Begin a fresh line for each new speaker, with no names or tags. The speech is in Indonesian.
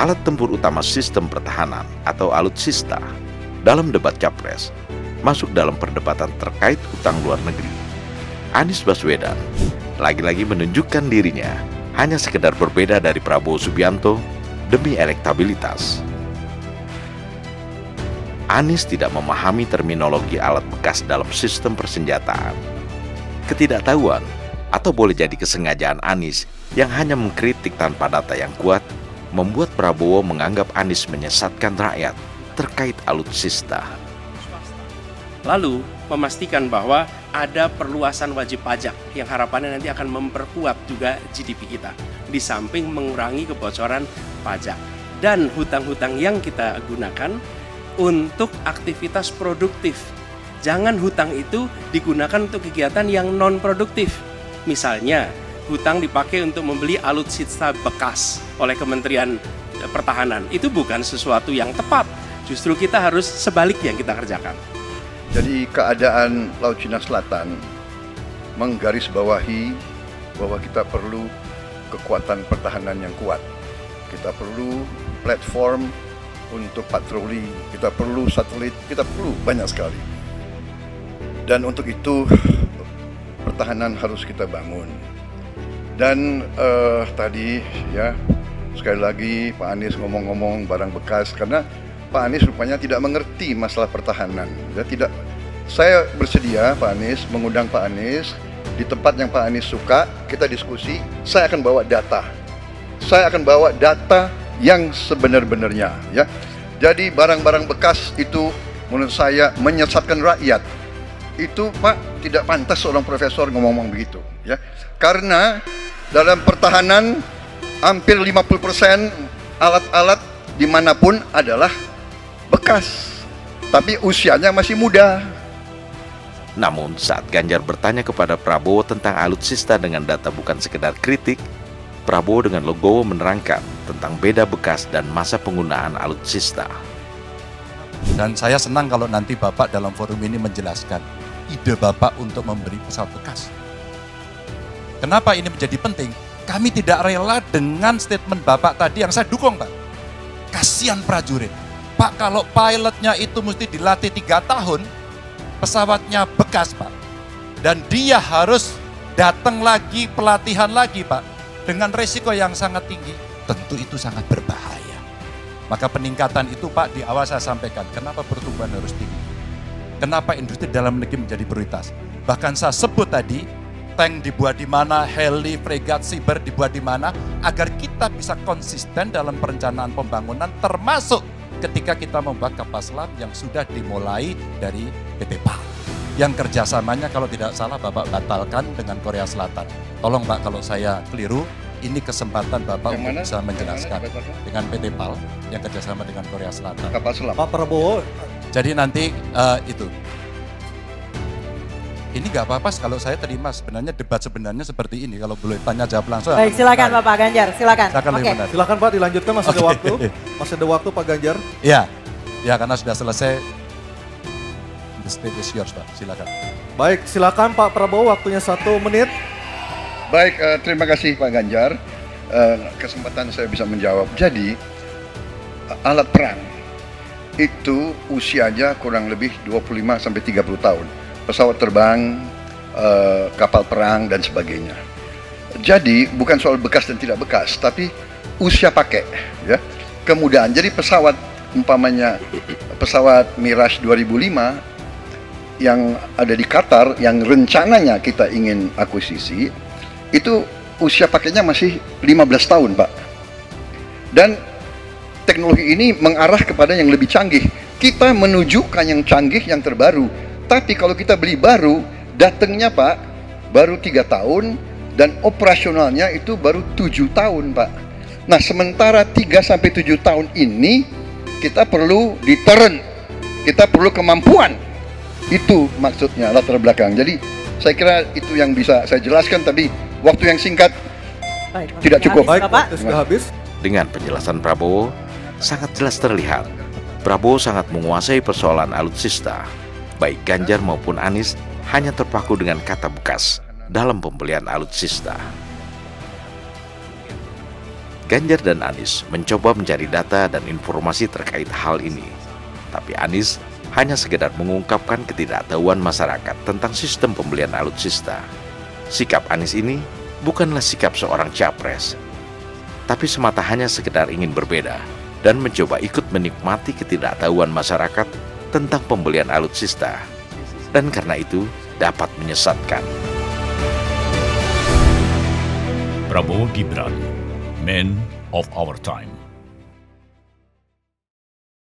alat tempur utama sistem pertahanan atau alutsista dalam debat Capres, masuk dalam perdebatan terkait utang luar negeri. Anies Baswedan lagi-lagi menunjukkan dirinya hanya sekedar berbeda dari Prabowo Subianto demi elektabilitas. Anies tidak memahami terminologi alat bekas dalam sistem persenjataan. Ketidaktahuan atau boleh jadi kesengajaan Anies yang hanya mengkritik tanpa data yang kuat membuat Prabowo menganggap Anies menyesatkan rakyat terkait alutsista.
Lalu memastikan bahwa ada perluasan wajib pajak yang harapannya nanti akan memperkuat juga GDP kita, di samping mengurangi kebocoran pajak. Dan hutang-hutang yang kita gunakan untuk aktivitas produktif. Jangan hutang itu digunakan untuk kegiatan yang non-produktif. Misalnya, hutang dipakai untuk membeli alutsista bekas oleh Kementerian Pertahanan. Itu bukan sesuatu yang tepat. Justru kita harus sebaliknya kita kerjakan.
Jadi keadaan Laut Cina Selatan menggarisbawahi bahwa kita perlu kekuatan pertahanan yang kuat. Kita perlu platform untuk patroli, kita perlu satelit, kita perlu banyak sekali. Dan untuk itu pertahanan harus kita bangun. Dan tadi ya sekali lagi Pak Anies ngomong-ngomong barang bekas, karena Pak Anies rupanya tidak mengerti masalah pertahanan. Saya bersedia Pak Anies mengundang Pak Anies di tempat yang Pak Anies suka, kita diskusi. Saya akan bawa data. Saya akan bawa data yang sebenar-benarnya, ya. Jadi barang-barang bekas itu menurut saya menyesatkan rakyat. Itu Pak tidak pantas seorang profesor ngomong-ngomong begitu, ya. Karena dalam pertahanan hampir 50% alat-alat dimanapun adalah bekas, tapi usianya masih muda.
Namun saat Ganjar bertanya kepada Prabowo tentang alutsista dengan data bukan sekedar kritik, Prabowo dengan legowo menerangkan tentang beda bekas dan masa penggunaan alutsista.
Dan saya senang kalau nanti Bapak dalam forum ini menjelaskan ide Bapak untuk memberi pesawat bekas. Kenapa ini menjadi penting? Kami tidak rela dengan statement Bapak tadi yang saya dukung, Pak. Kasihan prajurit. Pak, kalau pilotnya itu mesti dilatih 3 tahun, pesawatnya bekas, Pak. Dan dia harus datang lagi, pelatihan lagi, Pak. Dengan resiko yang sangat tinggi, tentu itu sangat berbahaya. Maka peningkatan itu, Pak, di awal saya sampaikan, kenapa pertumbuhan harus tinggi? Kenapa industri dalam negeri menjadi prioritas? Bahkan saya sebut tadi, tank dibuat di mana, heli, fregat, cyber dibuat di mana, agar kita bisa konsisten dalam perencanaan pembangunan, termasuk ketika kita membuat kapal selam yang sudah dimulai dari PT PAL. Yang kerjasamanya kalau tidak salah Bapak batalkan dengan Korea Selatan. Tolong Pak, kalau saya keliru, ini kesempatan Bapak untuk bisa menjelaskan dengan PT PAL yang kerjasama dengan Korea Selatan.
Kapal selam.
Pak Prabowo.
Jadi nanti itu. Ini nggak apa-apa kalau saya terima, sebenarnya debat sebenarnya seperti ini. Kalau boleh tanya jawab langsung.
Baik, silakan Bapak Ganjar, silakan.
Oke.
Silakan Pak, dilanjutkan, masih ada waktu. Masih ada waktu Pak Ganjar.
Ya, ya karena sudah selesai. The stage is yours Pak, silakan.
Baik, silakan Pak Prabowo, waktunya 1 menit.
Baik, terima kasih Pak Ganjar. Kesempatan saya bisa menjawab. Jadi, alat perang itu usianya kurang lebih 25-30 tahun. Pesawat terbang, kapal perang, dan sebagainya. Jadi, bukan soal bekas dan tidak bekas, tapi usia pakai, ya, kemudahan. Jadi pesawat, umpamanya pesawat Mirage 2005 yang ada di Qatar, yang rencananya kita ingin akuisisi, itu usia pakainya masih 15 tahun, Pak. Dan teknologi ini mengarah kepada yang lebih canggih. Kita menunjukkan yang canggih, yang terbaru. Tapi kalau kita beli baru, datangnya Pak, baru 3 tahun, dan operasionalnya itu baru 7 tahun Pak. Nah sementara 3-7 tahun ini, kita perlu deterrent, kita perlu kemampuan. Itu maksudnya latar belakang. Jadi saya kira itu yang bisa saya jelaskan, tapi waktu yang singkat tidak cukup.
Baik, waktu sudah habis.
Dengan penjelasan Prabowo, sangat jelas terlihat Prabowo sangat menguasai persoalan alutsista. Baik Ganjar maupun Anies hanya terpaku dengan kata bekas dalam pembelian alutsista. Ganjar dan Anies mencoba mencari data dan informasi terkait hal ini. Tapi Anies hanya sekedar mengungkapkan ketidaktahuan masyarakat tentang sistem pembelian alutsista. Sikap Anies ini bukanlah sikap seorang capres, tapi semata hanya sekedar ingin berbeda dan mencoba ikut menikmati ketidaktahuan masyarakat tentang pembelian alutsista. Dan karena itu dapat menyesatkan.
Prabowo Gibran, Men of Our Time.